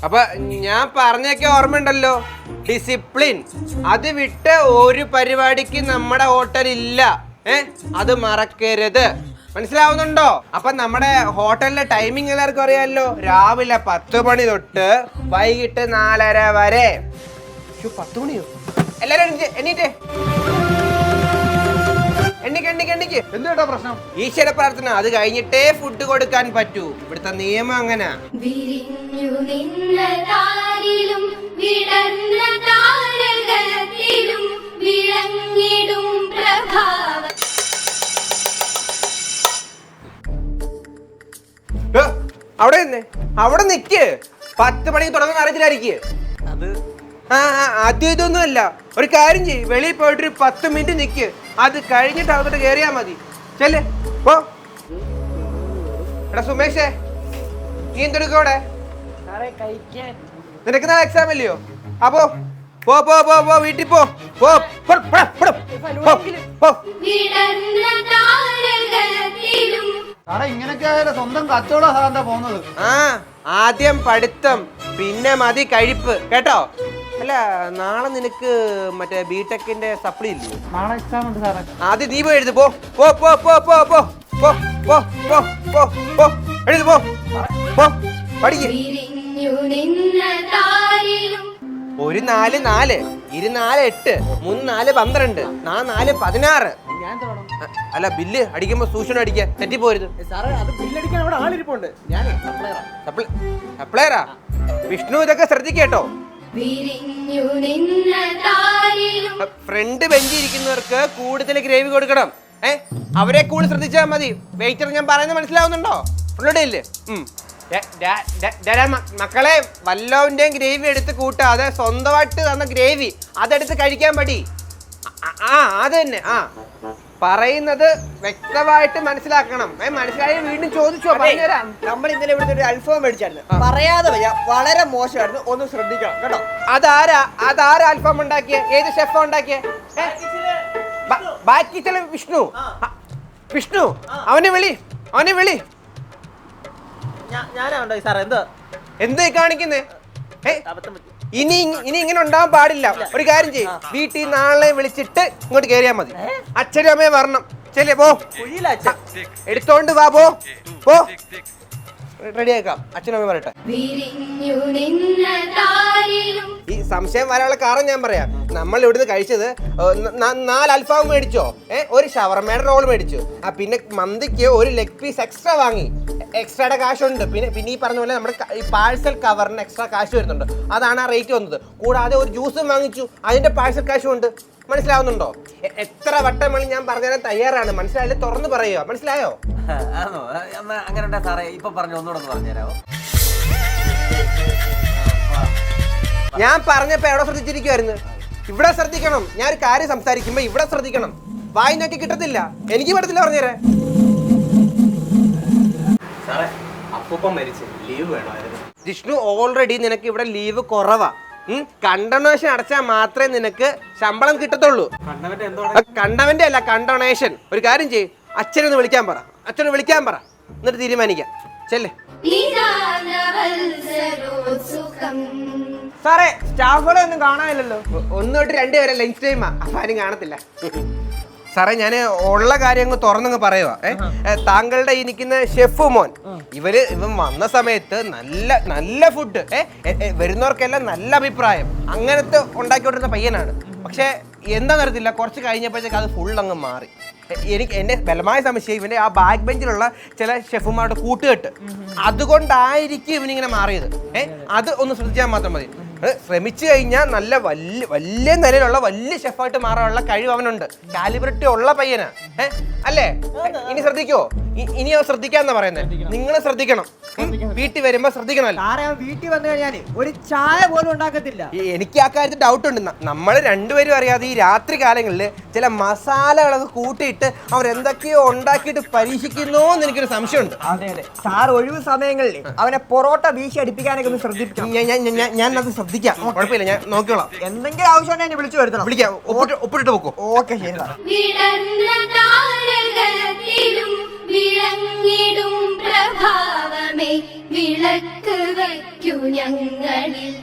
അപ്പൊ ഞാൻ പറഞ്ഞൊക്കെ ഓർമ്മയുണ്ടല്ലോ, ഡിസിപ്ലിൻ. അത് വിട്ട് ഒരു പരിപാടിക്ക് നമ്മുടെ ഹോട്ടലില്ല. അത് മറക്കരുത്. മനസ്സിലാവുന്നുണ്ടോ? അപ്പൊ നമ്മുടെ ഹോട്ടലിലെ ടൈമിംഗ് എല്ലാവർക്കും അറിയാമല്ലോ. രാവിലെ 10 മണി തൊട്ട് വൈകിട്ട് 4:30 വരെ. 10 മണിയോ? എല്ലാരും എണീറ്റേ. എണ്ണിക്ക്. എന്താ പ്രശ്നം? ഈശ്വര പ്രാർത്ഥന. അത് കഴിഞ്ഞിട്ടേ ഫുഡ് കൊടുക്കാൻ പറ്റൂ. ഇവിടുത്തെ നിയമം അങ്ങനെ. അവിടെ നിക്ക്. 10 മണിക്ക് തുടങ്ങുന്ന അറിയിച്ചിലായിരിക്കും. അത് ആദ്യം ഇതൊന്നും അല്ല. ഒരു കാര്യം ചെയ്യ്, വെളിയിൽ പോയിട്ട് ഒരു 10 മിനിറ്റ് നിക്ക്. അത് കഴിഞ്ഞിട്ട് അകത്തോട്ട് കയറിയാ മതി. ചെല്ലേ പോ. എടാ സുമേഷേ, നീ എന്തെടുക്കോടെ? നിനക്ക് നാളെ എക്സാം അല്ലയോ? അപ്പോ പോ പോ പോ പോ വീട്ടിൽ പോ. ഇങ്ങനൊക്കെ ആയാലും സ്വന്തം കച്ചവടം സാധാരണ പോകുന്നത്. ആദ്യം പഠിത്തം, പിന്നെ മതി കഴിപ്പ്, കേട്ടോ? അല്ല, നാളെ നിനക്ക് മറ്റേ ബിടെക്കിന്റെ സപ്ലി ഇല്ലേ? നാളെ എക്സാം ഉണ്ട് സാറേ. ആദ്യം നീ പോയി എഴുതി. പോ പോ പോ പോ പോ പോ പോ പോ പോ പോ പോ എഴുതി പോ പോ പഠിക്ക്. 1 4 4 2 4 8 3 4 12 4 16. അല്ല, ബില്ല് അടിക്കുമ്പോ സൂക്ഷിച്ച് അടിക്കാൻ തെറ്റിപ്പോരുത്. സപ്ലയറാ വിഷ്ണു, ഇതൊക്കെ ശ്രദ്ധിക്കേട്ടോ. ഫ്രണ്ട് ബെഞ്ചിൽ ഇരിക്കുന്നവർക്ക് കൂടുതൽ ഗ്രേവി കൊടുക്കണം. അവരെ കൂടുതൽ ശ്രദ്ധിച്ചാൽ മതി. വെയിറ്റർ, ഞാൻ പറയുന്നത് മനസ്സിലാവുന്നുണ്ടോ? ഇല്ലേ? മക്കളെ, വല്ലവന്റെയും ഗ്രേവി എടുത്ത് കൂട്ടാതെ സ്വന്തമായിട്ട് തന്ന ഗ്രേവി അതെടുത്ത് കഴിക്കാൻ പറ്റി. അത് തന്നെ. പറയുന്നത് വ്യക്തമായിട്ട് മനസ്സിലാക്കണം. മനസ്സിലായി വീണ്ടും ചോദിച്ചോ? പറഞ്ഞുതരാം. നമ്മൾ ഇന്നലെ ഇവിടുത്തെ ഒരു അൽഫാം മേടിച്ചായിരുന്നു. പറയാതെ വയ്യ, വളരെ മോശമായിരുന്നു. ഒന്ന് ശ്രദ്ധിക്കണം കേട്ടോ. അതാരാ അൽഫാം ഉണ്ടാക്കിയ? ഏത് ഷെഫാ ഉണ്ടാക്കിയ? ബാക്കി ചില വിഷ്ണു അവനെ വിളി. എന്താ കാണിക്കുന്നേ? ഇനി ഇങ്ങനെ ഉണ്ടാവാൻ പാടില്ല. ഒരു കാര്യം ചെയ്യും, വീട്ടിൽ നാളെ വിളിച്ചിട്ട് ഇങ്ങോട്ട് കയറിയാൽ മതി. അച്ഛനും അമ്മയെ വരണം. ചെല്ലേ പോ. എടുത്തോണ്ട് വാ. പോ റെഡിയാക്കാം. അച്ഛനും അമ്മ പറയട്ടെ. ഈ സംശയം വരാനുള്ള കാരണം ഞാൻ പറയാം. നമ്മൾ ഇവിടുന്ന് കഴിച്ചത് 4 അൽഫാം മേടിച്ചോ, ഒരു ഷവർമയുടെ റോൾ മേടിച്ചു, പിന്നെ മന്തിക്ക് ഒരു ലെഗ് പീസ് എക്സ്ട്രാ വാങ്ങി. എക്സ്ട്രയുടെ കാശുണ്ട്. പിന്നെ ഈ പറഞ്ഞ പോലെ നമ്മുടെ ഈ പാഴ്സൽ കവറിന് എക്സ്ട്രാ കാശ് വരുന്നുണ്ട്. അതാണ് ആ റേറ്റ് വന്നത്. കൂടാതെ ഒരു ജ്യൂസും വാങ്ങിച്ചു, അതിന്റെ പാഴ്സൽ കാശും ഉണ്ട്. മനസ്സിലാവുന്നുണ്ടോ? എത്ര വട്ടം വേണം ഞാൻ പറഞ്ഞുതരാൻ തയ്യാറാണ്. മനസ്സിലായില്ലേ? തുറന്ന് പറയുക. മനസ്സിലായോ? അങ്ങനെ സാറേ, ഇപ്പൊ പറഞ്ഞു ഒന്നുകൂടെ പറഞ്ഞുതരാമോ? ഞാൻ പറഞ്ഞപ്പോ എവിടെ ശ്രദ്ധിച്ചിരിക്കുവായിരുന്നു? ഇവിടെ ശ്രദ്ധിക്കണം. ഞാൻ ഒരു കാര്യം സംസാരിക്കുമ്പോ ഇവിടെ ശ്രദ്ധിക്കണം. വായി നോക്കി കിട്ടത്തില്ല. എനിക്ക് പറ്റത്തില്ല. പറഞ്ഞുതരാം. ജിഷ്ണു, ഓൾറെഡി നിനക്ക് ഇവിടെ ലീവ് കുറവാ. കണ്ടോണേഷൻ അടച്ചാൽ മാത്രമേ നിനക്ക് ശമ്പളം കിട്ടത്തുള്ളൂ. കണ്ടവന്റെ അല്ല, കണ്ടോണേഷൻ. ഒരു കാര്യം ചെയ്യ്, അച്ഛനൊന്ന് വിളിക്കാൻ പറ. എന്നിട്ട് തീരുമാനിക്കാം. ചെല്ലേ. സാറേ, സ്റ്റാഫുകളെ ഒന്നും കാണാനില്ലല്ലോ. 1 തൊട്ട് 2 വരെ ലഞ്ച് ടൈമാ. അപ്പൊ ആരും കാണത്തില്ല. സാറേ, ഞാൻ ഉള്ള കാര്യം അങ്ങ് തുറന്നങ്ങ് പറയുക. താങ്കളുടെ ഈ നിൽക്കുന്ന ഷെഫ് മോൻ, ഇവൻ വന്ന സമയത്ത് നല്ല ഫുഡ്, വരുന്നവർക്കെല്ലാം നല്ല അഭിപ്രായം, അങ്ങനത്തെ ഉണ്ടാക്കിക്കൊണ്ടിരുന്ന പയ്യനാണ്. പക്ഷെ എന്താണെന്ന് അറിയത്തില്ല, കുറച്ച് കഴിഞ്ഞപ്പോഴത്തേക്ക് അത് ഫുൾ അങ്ങ് മാറി. എൻ്റെ ബലമായ സംശയം ഇവൻ്റെ ആ ബാക്ക് ബെഞ്ചിലുള്ള ചില ഷെഫുമാരുടെ കൂട്ടുകെട്ട്, അതുകൊണ്ടായിരിക്കും ഇവനിങ്ങനെ മാറിയത്. അത് ഒന്ന് ശ്രദ്ധിച്ചാൽ മാത്രം മതി. ശ്രമിച്ചു കഴിഞ്ഞാൽ നല്ല വലിയ നിലയിലുള്ള വലിയ ഷെഫായിട്ട് മാറാനുള്ള കഴിവ് അവനുണ്ട്. കാലിബ്രിറ്റി ഉള്ള പയ്യനാ. അല്ലേ? ഇനി ശ്രദ്ധിക്കോ? ഇനി ശ്രദ്ധിക്കാന്നാ പറയുന്നത്. നിങ്ങൾ ശ്രദ്ധിക്കണം. വീട്ടിൽ വരുമ്പോ ശ്രദ്ധിക്കണമല്ലോ. വീട്ടിൽ വന്നു കഴിഞ്ഞാൽ ഒരു ചായ പോലും ഉണ്ടാക്കത്തില്ല. എനിക്ക് ആ കാര്യത്തിൽ ഡൗട്ട് ഉണ്ട്. നമ്മൾ രണ്ടുപേരും അറിയാതെ ഈ രാത്രി കാലങ്ങളിൽ ചില മസാലകളൊക്കെ കൂട്ടിയിട്ട് അവരെന്തൊക്കെയോ ഉണ്ടാക്കിയിട്ട് പരീക്ഷിക്കുന്നോ എന്ന് എനിക്കൊരു സംശയമുണ്ട്. അതെ, സാർ ഒഴിവ് സമയങ്ങളിൽ അവനെ പൊറോട്ട വീശി അടിപ്പിക്കാനൊക്കെ ഒന്ന് ശ്രദ്ധിക്കണം. ഞാൻ അത് ശ്രദ്ധിക്കാം. കുഴപ്പമില്ല, ഞാൻ നോക്കിക്കോളാം. എന്തെങ്കിലും ആവശ്യമുണ്ടെങ്കിൽ എന്നെ വിളിച്ചു വരുത്തണം. വിളിക്കാം. ഒപ്പിട്ട് വെക്കോ? ഓക്കെ, ശരി സാർ. വിളങ്ങിടും പ്രഭാവമേ വിളക്ക് വയ്ക്കൂ ഞങ്ങളിൽ